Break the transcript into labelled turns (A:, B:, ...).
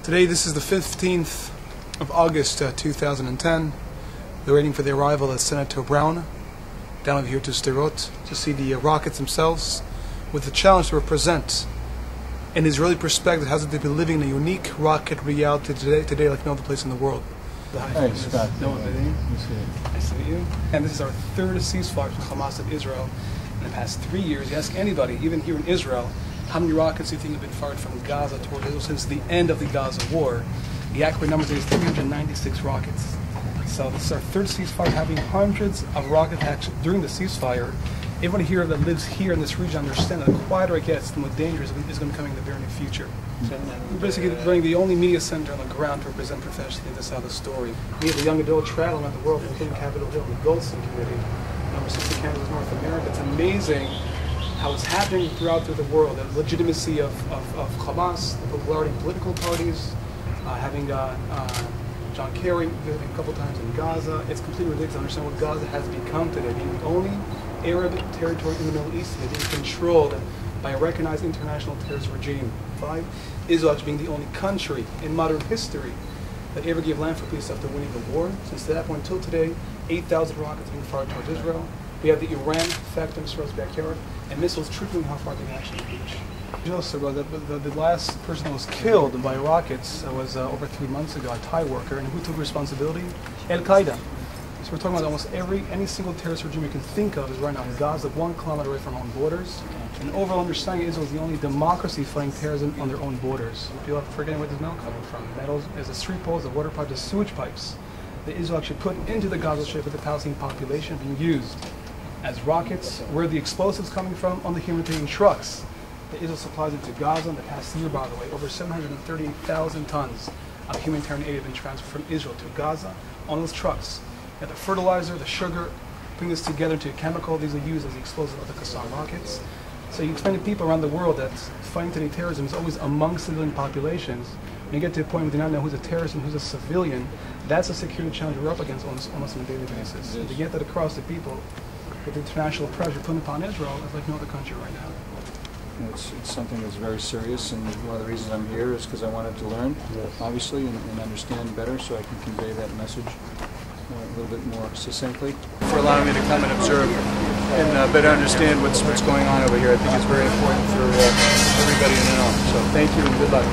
A: Today, this is the 15th of August 2010. We're waiting for the arrival of Senator Brown down over here to Sderot to see the rockets themselves, with the challenge to represent an Israeli perspective how to be living in a unique rocket reality today like no other place in the world.
B: Hey, Scott.
A: Nice to meet you. And this is our third ceasefire from Hamas and Israel in the past 3 years. You ask anybody, even here in Israel, how many rockets do you think have been fired from Gaza toward Israel since the end of the Gaza war? The accurate number is 396 rockets. So this is our third ceasefire, having hundreds of rocket attacks during the ceasefire. Everyone here that lives here in this region understands that the quieter it gets, the more dangerous is going to be coming in the very near future. We're basically running the only media center on the ground to represent professionally this side of the story. We have a young adult traveling around the world, including Capitol Hill, the Goldstein Committee, number 60 Canada's North America. It's amazing how it's happening throughout the world. The legitimacy of Hamas, the popularity of political parties, having John Kerry visiting a couple times in Gaza. It's completely ridiculous to understand what Gaza has become today, being the only Arab territory in the Middle East that is controlled by a recognized international terrorist regime. Israel actually being the only country in modern history that ever gave land for peace after winning the war. Since that point until today, 8,000 rockets being fired towards Israel. We have the Iran factor in Israel's backyard, and missiles tripling how far they can actually reach. The last person that was killed by rockets was over 3 months ago, a Thai worker, and who took responsibility? Al-Qaeda. So we're talking about almost any single terrorist regime you can think of is right now in Gaza, 1 kilometer away from our own borders. And the overall understanding Israel is the only democracy fighting terrorism on their own borders. People are forgetting where this now coming from. Metals, as the street poles, the water pipes, the sewage pipes that Israel actually put into the Gaza Strip with the Palestinian population being used as rockets. Where the explosives coming from? On the humanitarian trucks that Israel supplies into Gaza in the past year, by the way. Over 738,000 tons of humanitarian aid have been transferred from Israel to Gaza on those trucks. You have the fertilizer, the sugar, putting this together into a chemical. These are used as the explosive of the Qassam rockets. So you explain to people around the world that fighting today terrorism is always among civilian populations. When you get to a point where you do not know who's a terrorist and who's a civilian, that's a security challenge we're up against almost on a daily basis. And to get that across to people with the international pressure put upon Israel is like no other country right now.
B: It's something that's very serious, and one of the reasons I'm here is because I wanted to learn, obviously, and understand better so I can convey that message a little bit more succinctly.
C: For allowing me to come and observe and better understand what's going on over here. I think it's very important for everybody to know. So thank you and good luck.